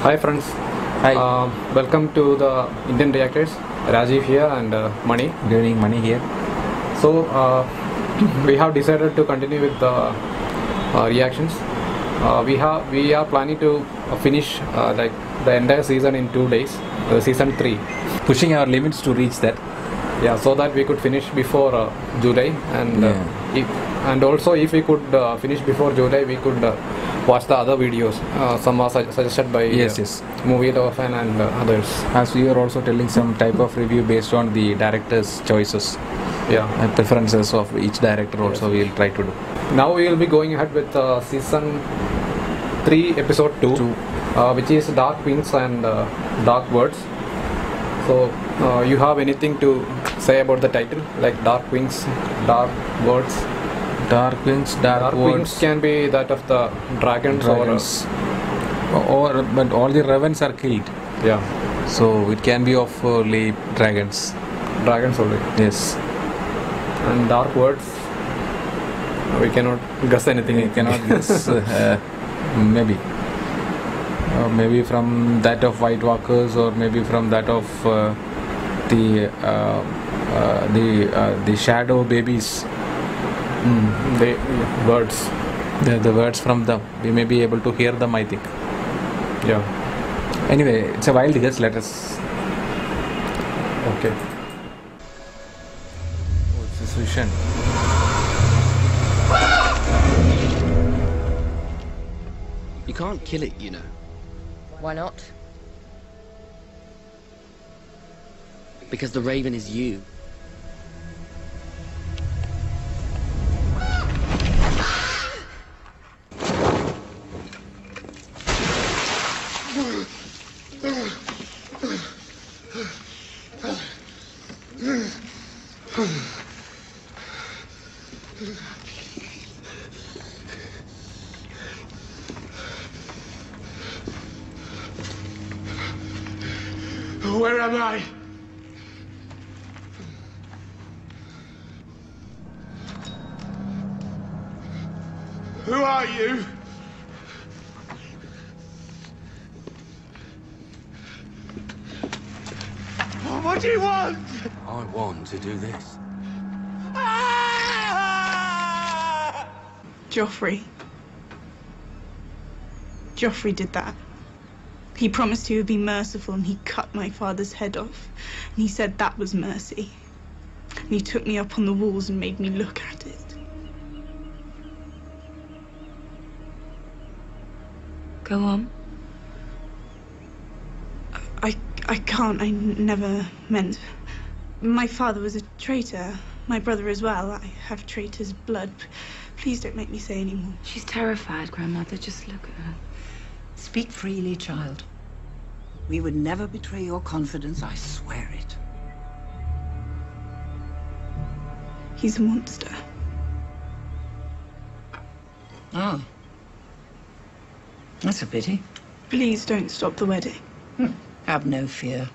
Hi friends. Hi. Welcome to the Indian Reactors. Rajiv here and Mani. Good evening, Mani here. So we have decided to continue with the reactions. We are planning to finish like the entire season in 2 days. Season 3. Pushing our limits to reach that. Yeah, so that we could finish before July, and also if we could finish before July, we could watch the other videos. Some are suggested by Movie Love fan and others. As we are also telling some type of review based on the director's choices. Yeah, and preferences of each director also we will try to do. Now we will be going ahead with season 3, episode 2, which is Dark Wings and Dark Words. So you have anything to say about the title, like Dark Wings, Dark Words? Dark Wings, Dark Words. Wings can be that of the dragons. Or but all the ravens are killed. Yeah. So it can be of only dragons. Dragons only. Yes. And Dark Words, we cannot guess anything. We cannot guess. Maybe. Maybe from that of White Walkers, or maybe from that of the shadow babies. The words. The words from them. We may be able to hear them, I think. Yeah. Anyway, it's a wild guess. Let us. Okay. What's this vision? You can't kill it, you know. Why not? Because the raven is you. Where am I? Who are you? What do you want? I want to do this. Joffrey. Joffrey did that. He promised he would be merciful, and he cut my father's head off. And he said that was mercy. And he took me up on the walls and made me look at it. Go on. I can't. I never meant. My father was a traitor. My brother as well. I have traitor's blood. Please don't make me say any more. She's terrified, Grandmother. Just look at her. Speak freely, child. We would never betray your confidence, I swear it. He's a monster. Oh. That's a pity. Please don't stop the wedding. Have no fear.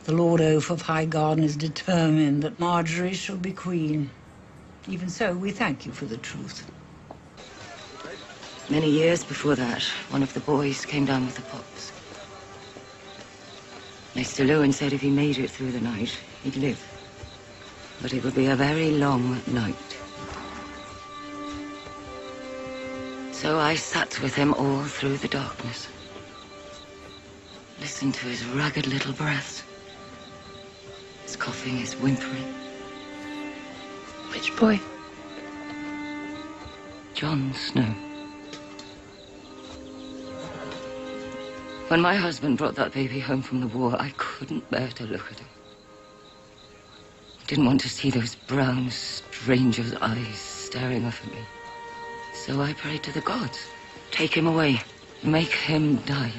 The Lord Oaf of Highgarden is determined that Marjorie shall be queen. Even so, we thank you for the truth. Many years before that, one of the boys came down with the pox. Mr. Lewin said if he made it through the night, he'd live. But it would be a very long night. So I sat with him all through the darkness. Listened to his ragged little breaths. His coughing, his whimpering. Which boy? Jon Snow. When my husband brought that baby home from the war, I couldn't bear to look at him. I didn't want to see those brown stranger's eyes staring up at me. So I prayed to the gods. Take him away. Make him die.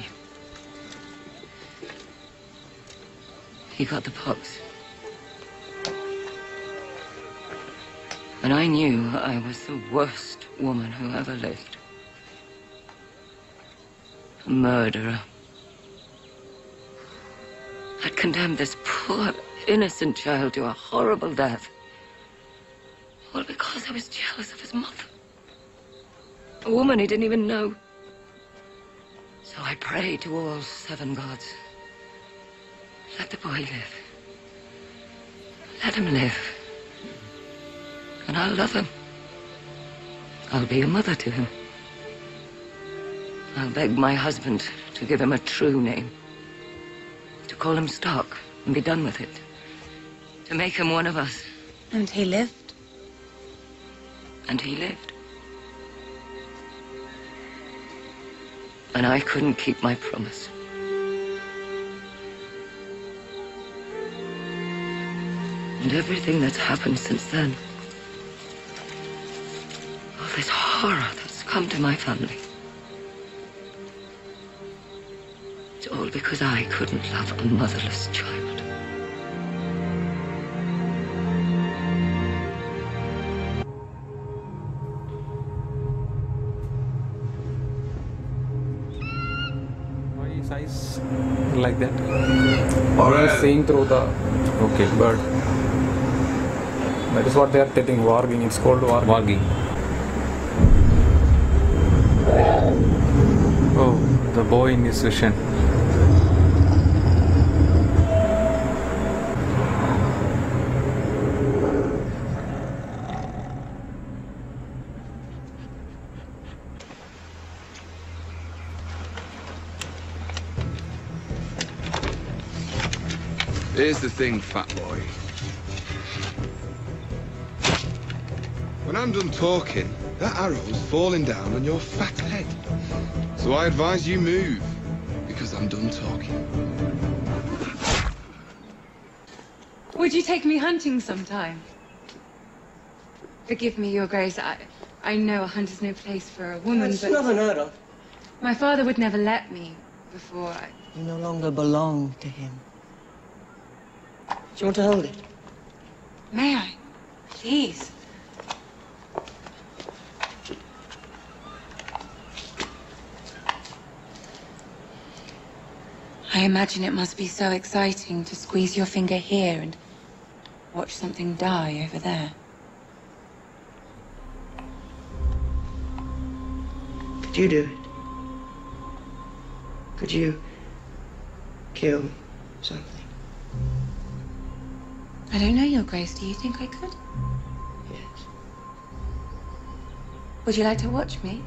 He got the pox. And I knew I was the worst woman who ever lived. A murderer. I'd condemned this poor, innocent child to a horrible death. All because I was jealous of his mother. A woman he didn't even know. So I pray to all 7 gods. Let the boy live. Let him live. And I'll love him. I'll be a mother to him. I'll beg my husband to give him a true name. To call him Stark and be done with it. To make him one of us. And he lived. And he lived. And I couldn't keep my promise. And everything that's happened since then. All this horror that's come to my family. It's all because I couldn't love a motherless child. Why is eyes like that? He's seeing through the Okay. bird. That is what they are telling, warging. It's called warging. Warging. Oh, the boy in his vision. Here's the thing, fat boy. When I'm done talking, that arrow's falling down on your fat head. So I advise you move, because I'm done talking. Would you take me hunting sometime? Forgive me, Your Grace. I know a hunt is no place for a woman, It's but not unheard of. my father would never let me before I... You no longer belong to him. Do you want to hold it? May I? Please. I imagine it must be so exciting to squeeze your finger here and watch something die over there. Could you do it? Could you kill something? I don't know, Your Grace. Do you think I could? Yes. Would you like to watch me?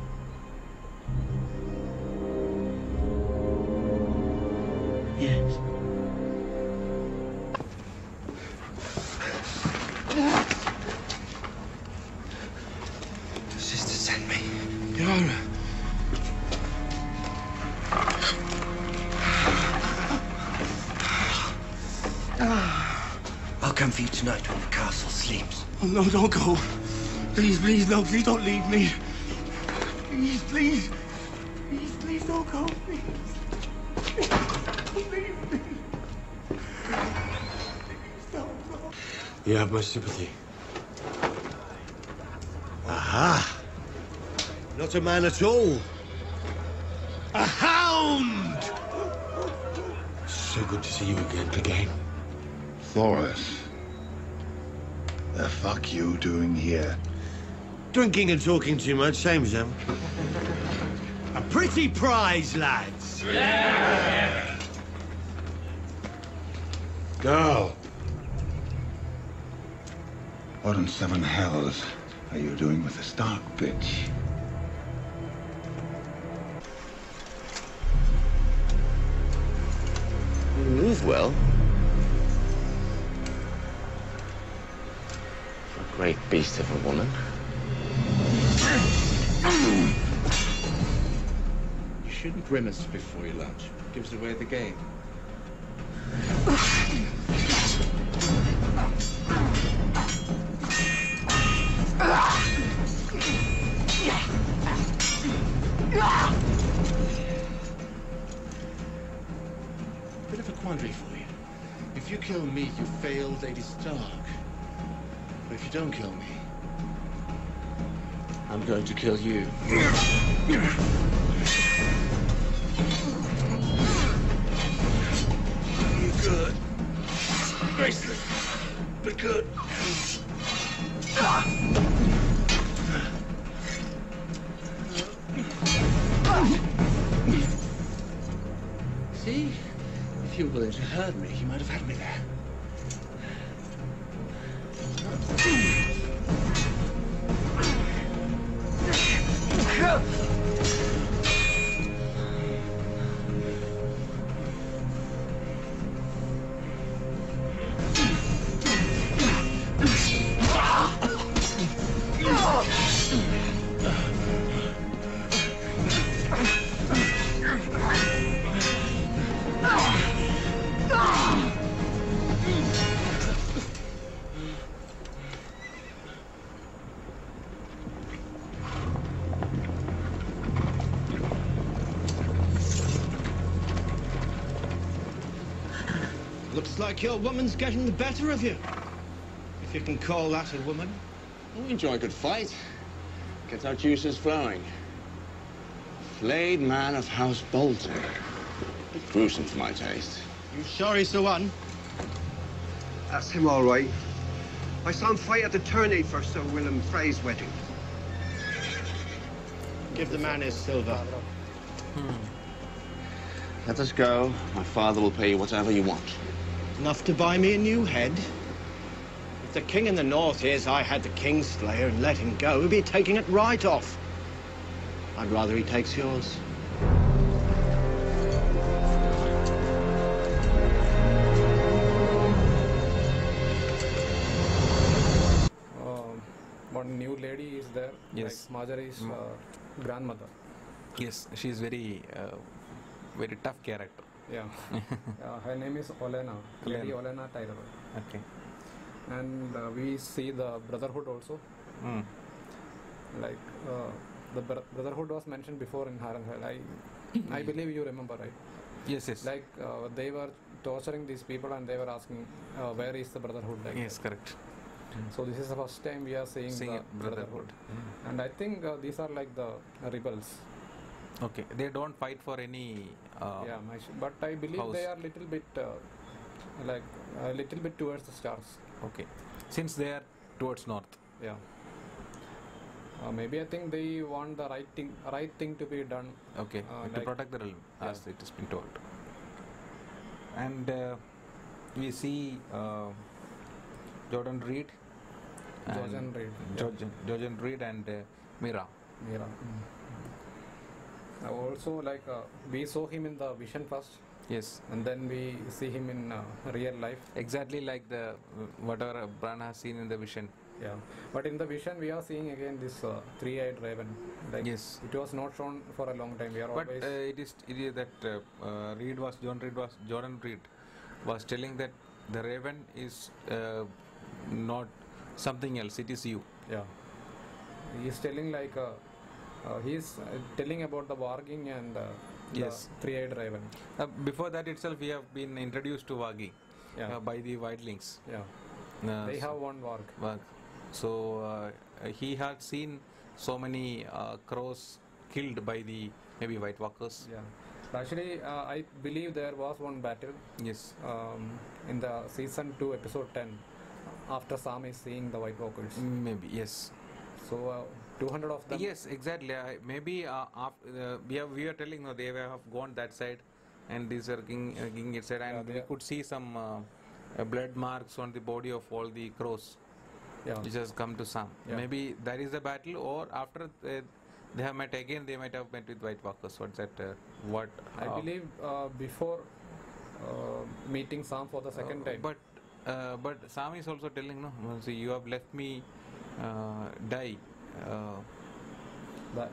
Yes. The sister sent me. Yara. I'll come for you tonight when the castle sleeps. Oh, no, don't go. Please, please, no, please don't leave me. Please, please. Please, please don't go, please. Don't leave me. Please don't go. You have my sympathy. Aha! Not a man at all. A hound! So good to see you again, Clegane. Thoros. The fuck you doing here? Drinking and talking too much, same as them. A pretty prize, lads. Girl. What in 7 hells are you doing with the Stark bitch? You move well. For a great beast of a woman. You shouldn't grimace before your lunch. It gives away the game. Bit of a quandary for you. If you kill me, you fail Lady Stark. But if you don't kill me, I'm going to kill you. You're good. Graceless, but good. See? If you were willing to hurt me, you might have had me there. Looks like your woman's getting the better of you. If you can call that a woman. We enjoy a good fight. Gets our juices flowing. Flayed man of House Bolton. Bit gruesome for my taste. You sure he's the one? That's him, all right. I saw him fight at the tourney for Sir Willem Frey's wedding. Give the man his silver. Let us go. My father will pay you whatever you want. Enough to buy me a new head? If the king in the north hears I had the Kingslayer and let him go, he'll be taking it right off. I'd rather he takes yours. One new lady is there. Yes. Like Marjorie's grandmother. Yes, she is very tough character. Yeah. Her name is Olenna. Lady Olenna Tyrell. Okay. And we see the Brotherhood also. Like the Brotherhood was mentioned before in Harrenhal. I believe you remember, right? Yes, yes. Like they were torturing these people and they were asking where is the Brotherhood? Like yes, correct. So this is the first time we are seeing the Brotherhood. And I think these are like the rebels. Okay, they don't fight for any. But I believe house. they are little bit like a little bit towards the stars. Okay, since they are towards north. Yeah. Maybe I think they want the right thing to be done. Okay, to protect the realm, as it has been told. And we see Jordan Reed. Jordan Reed and Mira. Also, like we saw him in the vision first. Yes. And then we see him in real life. Exactly like the whatever Bran has seen in the vision. Yeah. But in the vision, we are seeing again this three-eyed raven. Like, yes. It was not shown for a long time. We are but always. It is that Jordan Reed was telling that the raven is not something else. It is you. Yeah. He is telling like. He is telling about the warging and yes. the three-eyed raven. Before that itself, we have been introduced to warging by the wildlings. Yeah. They have one warg. So he had seen so many crows killed by the maybe White Walkers. Yeah. Actually, I believe there was one battle. Yes. In the season 2, episode 10, after Sam is seeing the White Walkers. Maybe yes. So 200 of them. Yes, exactly. Maybe we are telling no, they have gone that side, and these are king it side, and we could see some blood marks on the body of all the crows, which has come to Sam. Yeah. Maybe that is the battle, or after they have met again, they might have met with White Walkers. What's that? What I believe before meeting Sam for the second time. But Sam is also telling no. See, you have left me die.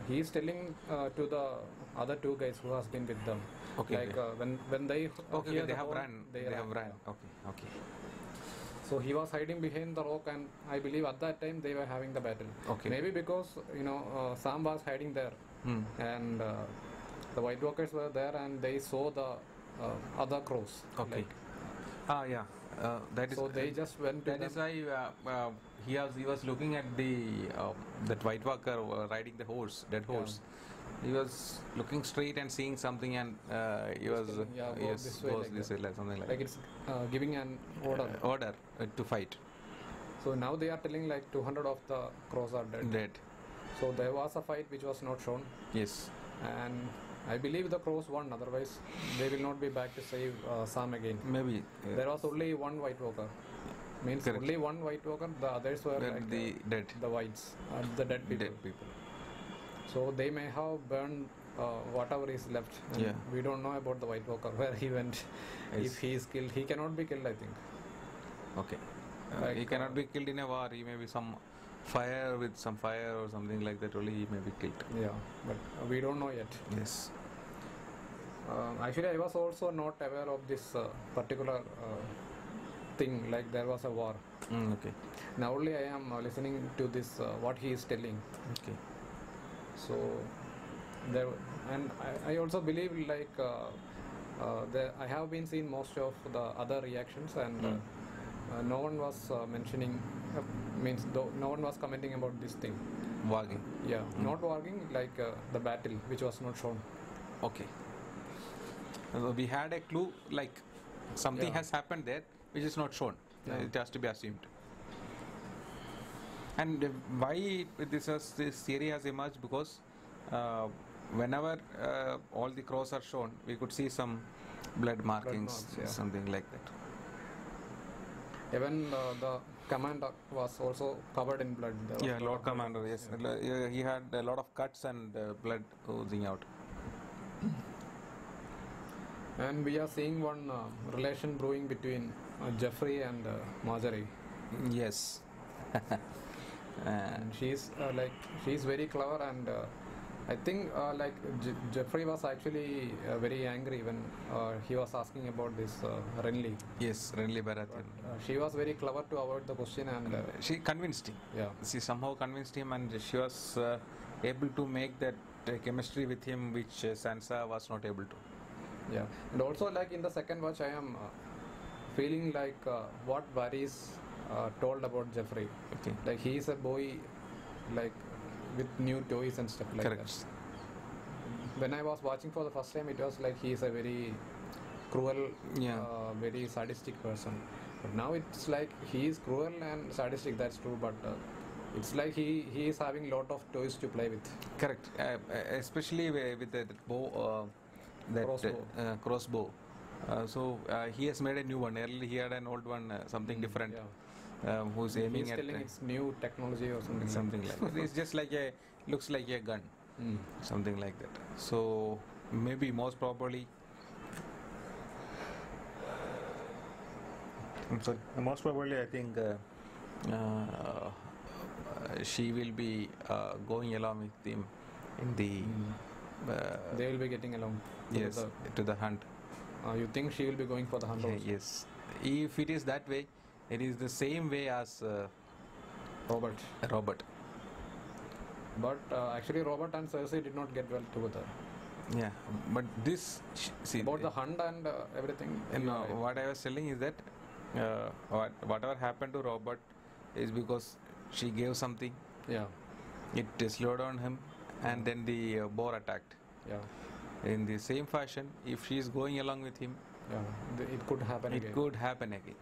He is telling to the other two guys who has been with them. Okay. Like when they they have run. They have run. Okay. So he was hiding behind the rock, and I believe at that time they were having the battle. Okay. Maybe because Sam was hiding there, and the White Walkers were there, and they saw the other crows. Okay. Like, that is. So they just went to that them. Is why he was looking at the that White Walker riding the horse, dead horse. He was looking straight and seeing something, and he was this way, like something like. Like it's giving an order to fight. So now they are telling like 200 of the crows are dead. Dead. So there was a fight which was not shown. Yes. And I believe the crows won, otherwise they will not be back to save Sam again. Maybe. There was only one White Walker. Means Correct. only one White Walker, the others were like the dead. The whites, the dead people. Dead people. So they may have burned whatever is left. And Yeah. we don't know about the White Walker, where he went. Yes. If he is killed, he cannot be killed, I think. Okay. Like, He cannot be killed in a war. He may be some fire with some fire or something like that. Only he may be killed. Yeah, but we don't know yet. Yes. Actually, I was also not aware of this particular thing. Like there was a war. Okay. Now only I am listening to this what he is telling. Okay. So there, and I also believe like I have been seeing most of the other reactions, and no one was mentioning. No one was commenting about this thing. Warging. Yeah, not warging, like the battle, which was not shown. Okay. So we had a clue, like something has happened there, which is not shown. Yeah. It has to be assumed. And why this theory has emerged, because whenever all the crows are shown, we could see some blood markings, something like that. Even the commander was also covered in blood. Yeah, Lord Commander, yes. He had a lot of cuts and blood oozing out. And we are seeing one relation brewing between Joffrey and Marjorie. Yes. And she's very clever, and I think Joffrey was actually very angry when he was asking about this Renly. Yes, Renly Baratheon. She was very clever to avoid the question, and she convinced him. Yeah, she somehow convinced him, and she was able to make that chemistry with him, which Sansa was not able to. Yeah, and also like in the second watch, I am feeling like what Varys told about Joffrey. Okay. Like he is a boy, like with new toys and stuff like Correct. that. When I was watching for the first time, it was like he is a very cruel, very sadistic person. But now it's like he is cruel and sadistic. That's true, but it's like he is having lot of toys to play with. Correct. Especially with the bow. Crossbow. So he has made a new one. Earlier he had an old one, something different. Who's aiming He's at telling it's new technology or something. Something like that. It's just like looks like a gun, something like that. So maybe most probably, most probably I think she will be going along with him in the. They will be getting along. To the hunt. You think she will be going for the hunt also? Yes. If it is that way, it is the same way as Robert. But actually, Robert and Cersei did not get well together. Yeah, but this see about the hunt and everything. What I was telling is that whatever happened to Robert is because she gave something. Yeah. It slowed down him, and then the boar attacked. Yeah. In the same fashion, if she is going along with him, it could happen again. It could happen again.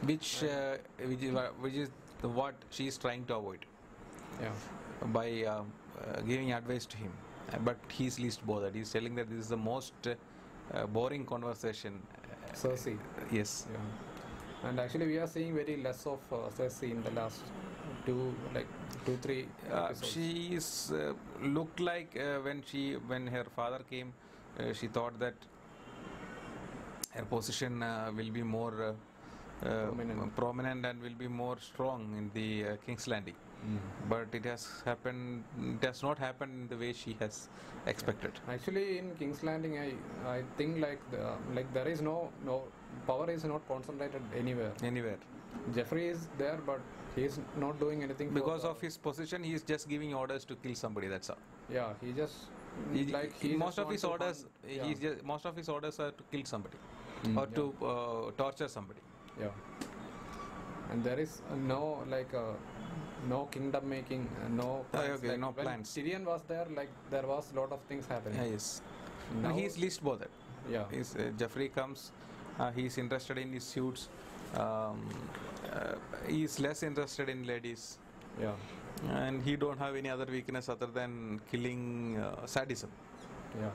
Which is what she is trying to avoid. Yeah. By giving advice to him, but he is least bothered. He is telling that this is the most boring conversation. Cersei. Yes. Yeah. And actually, we are seeing very less of Cersei in the last 2-3 episodes. She is looked like when her father came, she thought that her position will be more prominent and will be more strong in the King's Landing. But it has not happened in the way she has expected. Actually, in King's Landing, I think there is no power is not concentrated anywhere. Joffrey is there, but he is not doing anything. Because of his position, he is just giving orders to kill somebody. That's all. Yeah, most of his orders are to kill somebody or to torture somebody. Yeah. And there is no kingdom making, no plans. No plans. Tyrion was there, there was a lot of things happening. Yes. Now he is least bothered. Yeah. Joffrey comes, he is interested in his suits. He is less interested in ladies. Yeah. And he don't have any other weakness other than killing, sadism. Yeah.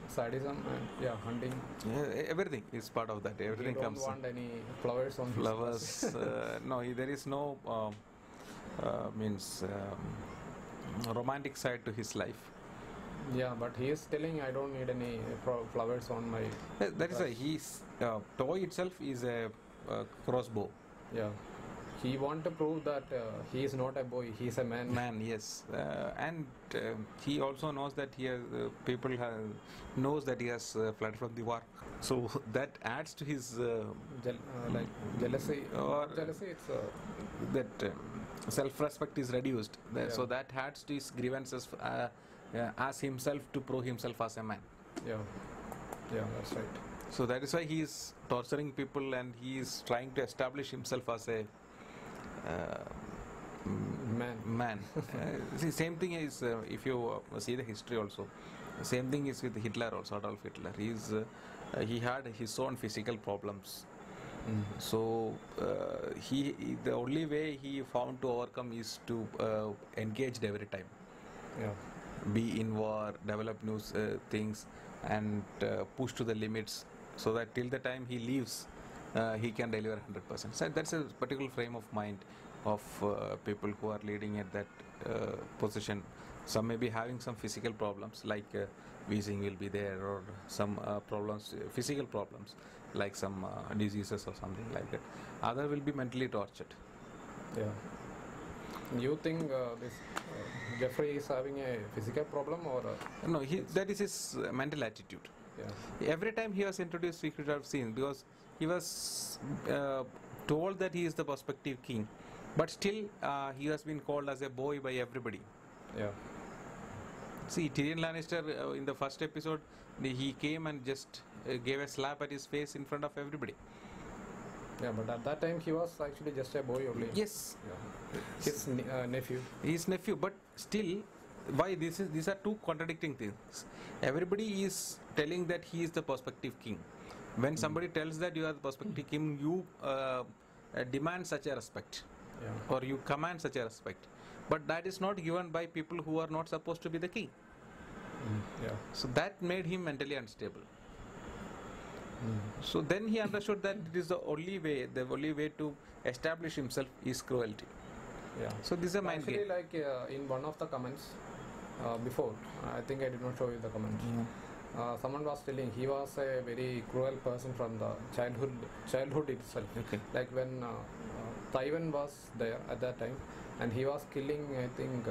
Sadism and hunting. Yeah, everything is part of that. Everything He don't comes. want any flowers on Flowers. his No, there is no romantic side to his life. Yeah, but he is telling I don't need any flowers on my. That is why his toy itself is a crossbow. Yeah. He want to prove that he is not a boy, he is a man. Man, yes, and he also knows that he has, people knows that he has fled from the war. So that adds to his like jealousy. Or jealousy, it's that self-respect is reduced. Yeah. So that adds to his grievances as himself to prove himself as a man. Yeah, that's right. So that is why he is torturing people and he is trying to establish himself as a man. See, same thing is if you see the history also. Same thing is with Hitler also. Adolf Hitler. He had his own physical problems. So the only way he found to overcome is to engage every time. Yeah. Be in war, develop new things, and push to the limits, so that till the time he leaves, he can deliver 100%. So that's a particular frame of mind of people who are leading at that position. Some may be having some physical problems, like wheezing will be there, or some problems, physical problems, like some diseases or something like that. Other will be mentally tortured. Yeah. You think this Joffrey is having a physical problem, or no? That is his mental attitude. Yeah. Every time he was introduced, we could have seen, because he was told that he is the prospective king, but still he has been called as a boy by everybody. Yeah. See, Tyrion Lannister in the first episode, he came and just gave a slap at his face in front of everybody. Yeah, but at that time he was actually just a boy only. Yes. Yeah. His nephew. His nephew, but still, why these are two contradicting things. Everybody is telling that he is the prospective king. When somebody tells that you are the prospective king, you demand such a respect, or you command such a respect. But that is not given by people who are not supposed to be the king. Yeah. So that made him mentally unstable. So then he understood that it is the only way to establish himself is cruelty. Yeah. So this is a mind game. Actually, like in one of the comments before, I think I did not show you the comment. Someone was telling he was a very cruel person from the childhood itself. Okay. Like when Tywin was there at that time, and he was killing, I think,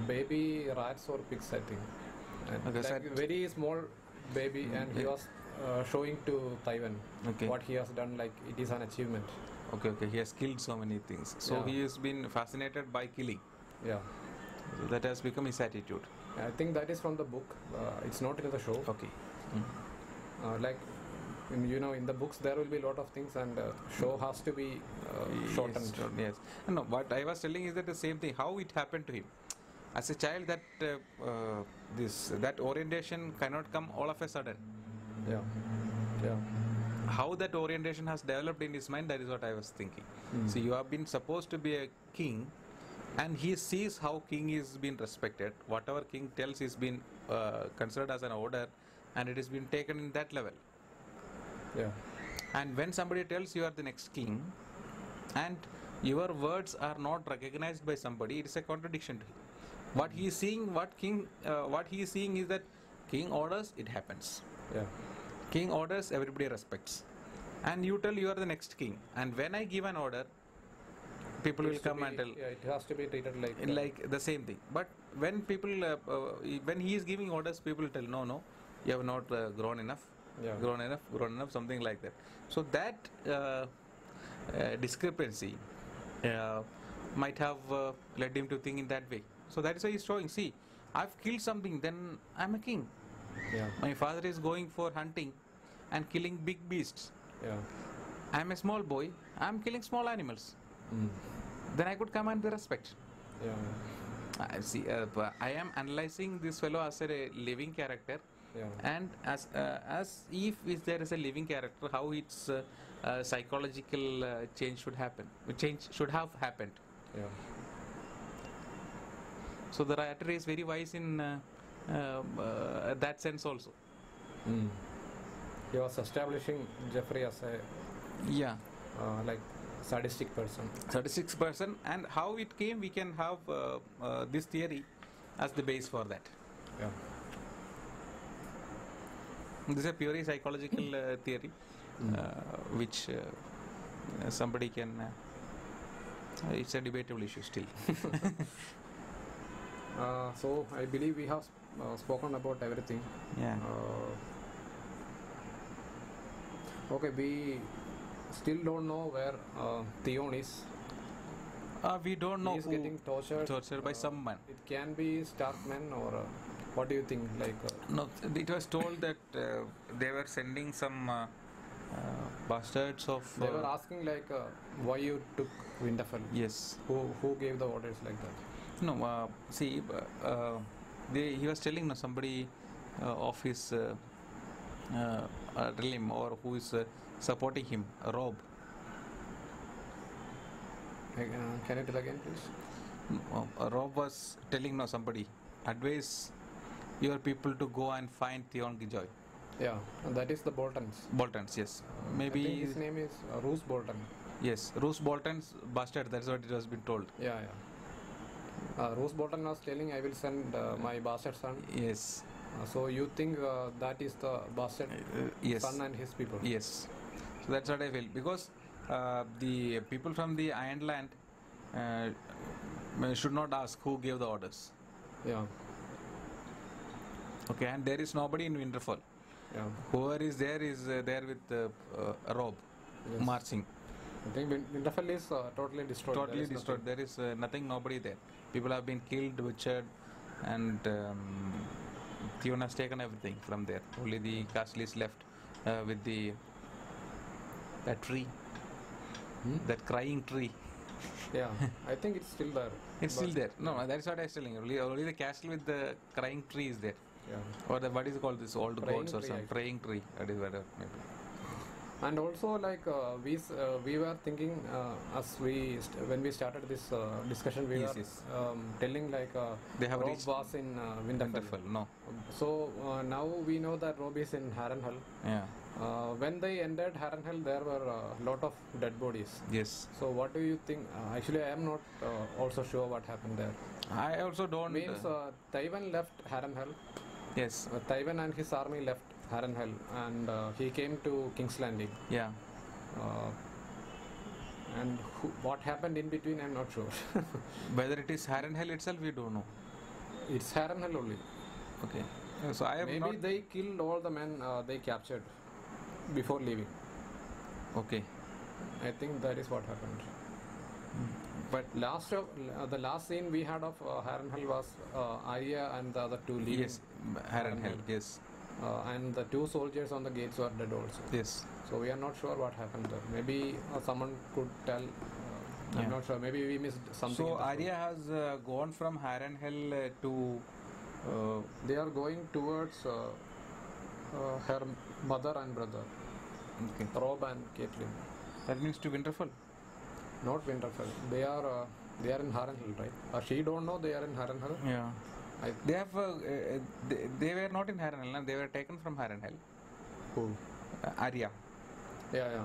baby rats or pigs, I think. And Okay, like very small baby, and he was showing to Tywin what he has done. Like it is an achievement. Okay. He has killed so many things. So he has been fascinated by killing. Yeah. So that has become his attitude. I think that is from the book. It's not in the show. Okay. Like, in the books there will be a lot of things, and show has to be shortened. Yes. No, what I was telling is that the same thing. How it happened to him. As a child, that orientation cannot come all of a sudden. Yeah. How that orientation has developed in his mind, that is what I was thinking. So you have been supposed to be a king, and he sees how king is being respected. Whatever king tells is been considered as an order, and it has been taken in that level. Yeah. And when somebody tells you are the next king, and your words are not recognized by somebody, it is a contradiction to him. What he is seeing, what he is seeing is that king orders, it happens. Yeah. King orders, everybody respects. And you tell you are the next king. And when I give an order, people will come and tell. Yeah, it has to be treated like the same thing. But when people, when he is giving orders, people tell, no, you have not grown enough. Yeah. Grown enough, something like that. So that discrepancy might have led him to think in that way. So that is why he's showing, see, I've killed something, then I'm a king. Yeah. My father is going for hunting and killing big beasts. Yeah. I'm a small boy, I'm killing small animals. Then I could command the respect. Yeah. See, I am analyzing this fellow as a living character. Yeah. And as if there is a living character, how its psychological change should have happened. Yeah. So the writer is very wise in that sense also. He was establishing Joffrey as a like sadistic person. Sadistic person, and how it came, we can have this theory as the base for that. Yeah. This is a purely psychological theory, which somebody can. It's a debatable issue still. So I believe we have spoken about everything. Yeah. Okay, we still don't know where Theon is. We don't know. He is getting tortured by someone. It can be Starkmen, or what do you think? Like no, it was told that they were sending some bastards of. They were asking like why you took Winterfell. Yes. Who gave the orders like that? No, see, he was telling somebody of his realm, or who is supporting him, Rob. Can you tell again, please? Rob was telling somebody, advise your people to go and find Theon Greyjoy. Yeah, and that is the Boltons. Boltons, yes. Maybe I think his name is Roose Bolton. Yes, Roose Bolton's bastard. That's what it has been told. Yeah. Roose Bolton was telling, I will send my bastard son. Yes. So you think that is the bastard yes. son and his people? Yes. So that's what I feel, because the people from the Iron Land should not ask who gave the orders. Yeah. Okay, and there is nobody in Winterfell. Yeah. Whoever is there with Rob, yes. marching. I think Winterfell is totally destroyed. Totally destroyed. There is nobody there. People have been killed, butchered, and Theon has taken everything from there. Only the castle is left with that tree, that crying tree. Yeah, I think it's still there. It's still there. No, that's what I was telling you. Only the castle with the crying tree is there. Yeah. Or what is it called? This old gods or some praying tree. That is whatever maybe. And also, like we were thinking when we started this discussion, we were telling like they have Rob was in Winterfell. No. So now we know that Rob is in Harrenhal. Yeah. When they entered Harrenhal, there were a lot of dead bodies. Yes. So what do you think? Actually, I am not also sure what happened there. I also don't. Means Tywin left Harrenhal. Yes. Tywin and his army left Harrenhal, and he came to King's Landing. Yeah. And what happened in between, I'm not sure. Whether it is Harrenhal itself, we don't know. It's Harrenhal only. Okay. So I am maybe they killed all the men they captured before leaving. Okay. I think that is what happened. But the last scene we had of Harrenhal was Arya and the other two leaving. Yes, Harrenhal. Yes. And the two soldiers on the gates were dead also. Yes. So we are not sure what happened there. Maybe someone could tell. I'm not sure. Maybe we missed something. So Arya has gone from Harrenhal to. They are going towards her mother and brother. Okay. Rob and Caitlin. That means to Winterfell. Not Winterfell. They are in Harrenhal, right? She don't know they are in Harrenhal. Yeah. They have. They were not in Harrenhal. They were taken from Harrenhal. Who? Arya. Yeah.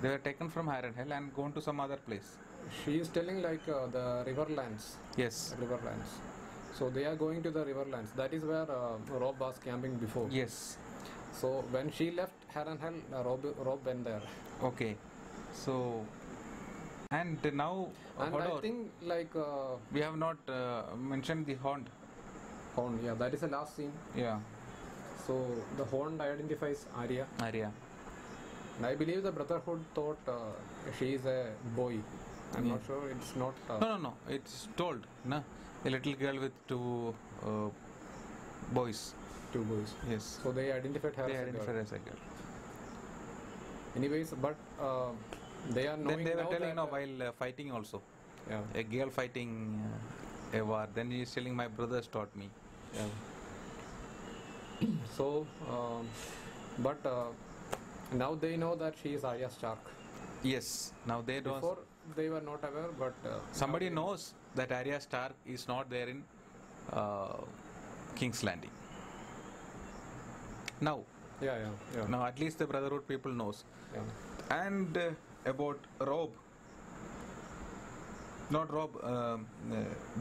They were taken from Harrenhal and gone to some other place. She is telling like the Riverlands. Yes. Riverlands. So they are going to the Riverlands. That is where Rob was camping before. Yes. So when she left Harrenhal, Rob went there. Okay. So. And now. And I think like. We have not mentioned the Hound. Hound, yeah. That is the last scene. Yeah. So the Hound identifies Arya. And I believe the Brotherhood thought she is a boy. I'm not sure. It's not. No. It's told. No. A little girl with two boys. Two boys. Yes. So they identified her as a girl. Anyways, but they are knowing. Then they were telling while fighting also. Yeah. A girl fighting a war. Then he is telling my brothers taught me. Yeah. So, but now they know that she is Arya Stark. Yes. Now they don't. they were not aware, but somebody knows that Arya Stark is not there in King's Landing. Now. Yeah. Now at least the Brotherhood people knows. Yeah. And about Rob. Not Rob.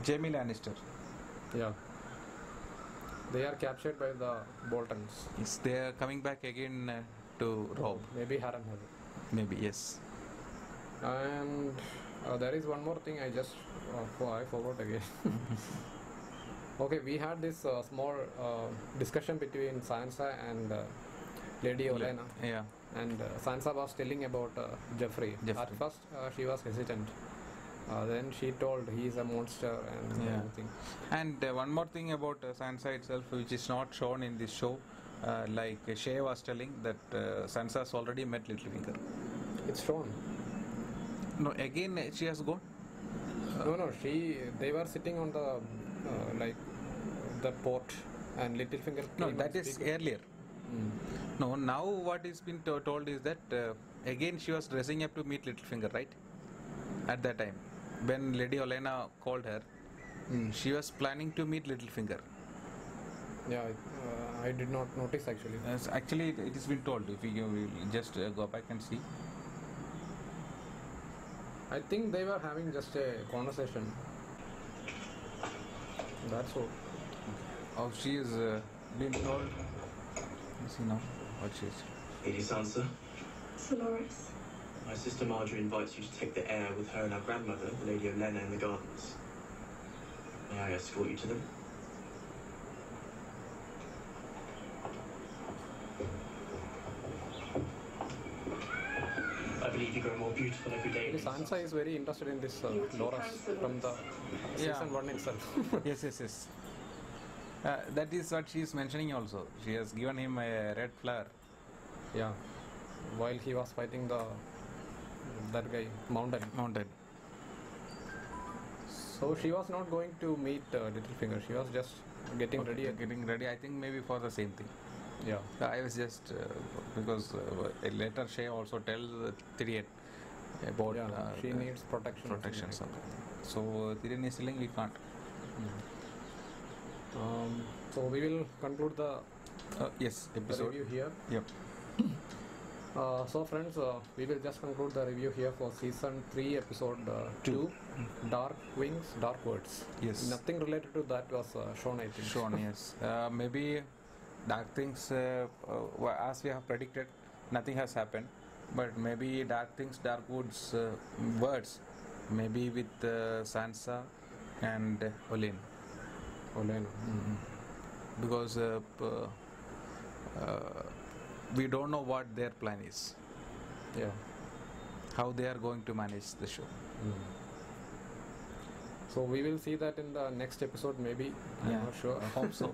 Jaime Lannister. Yeah. They are captured by the Boltons. Yes, they are coming back again to Rob. Maybe Harrenhal. Maybe, yes. And there is one more thing I forgot again. Okay, we had this small discussion between Sansa and Lady Olenna. Yeah. And Sansa was telling about Joffrey. At first, she was hesitant. Then she told he is a monster and everything. And one more thing about Sansa itself, which is not shown in this show, like Shae was telling that Sansa's already met Littlefinger. It's shown. No, again she has gone. No. They were sitting on the the port, and Littlefinger. No, that is earlier. No, now what is been told is that again she was dressing up to meet Littlefinger, right? At that time, when Lady Olenna called her, she was planning to meet Littlefinger. Yeah, I did not notice actually. Yes, actually, it has been told. If you will just go back and see. I think they were having just a conversation. That's all. Oh, she is being told. Let's see now what she is. Lady Sansa. Dolores. My sister Marjorie invites you to take the air with her and our grandmother, the Lady Olenna, in the gardens. May I escort you to them? I believe you grow more beautiful every day. Sansa is very interested in this Dolores from the season 1 itself. Yes. That is what she is mentioning also. She has given him a red flower. Yeah. While he was fighting that guy, Mountain. So she was not going to meet Littlefinger. She was just getting ready. I think maybe for the same thing. Yeah. I was just because later Shae also tells Tyrion about she needs protection. So Tyrion is telling we can't. So we will conclude the episode review here. Yep. So friends, we will just conclude the review here for season 3 episode 2, Dark Wings, Dark Words. Yes. Nothing related to that was shown, I think. Shown, yes. Maybe Dark Things, as we have predicted, nothing has happened. But maybe Dark Things, Dark Woods words, maybe with Sansa and Olenna. Because we don't know what their plan is. Yeah. How they are going to manage the show. So we will see that in the next episode, maybe. I'm not sure. I hope so.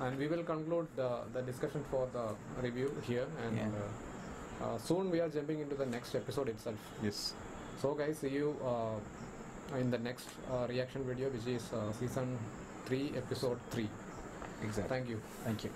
And we will conclude the discussion for the review here. And soon we are jumping into the next episode itself. Yes. So guys, see you in the next reaction video, which is season 3 episode 3. Exactly. Thank you. Thank you.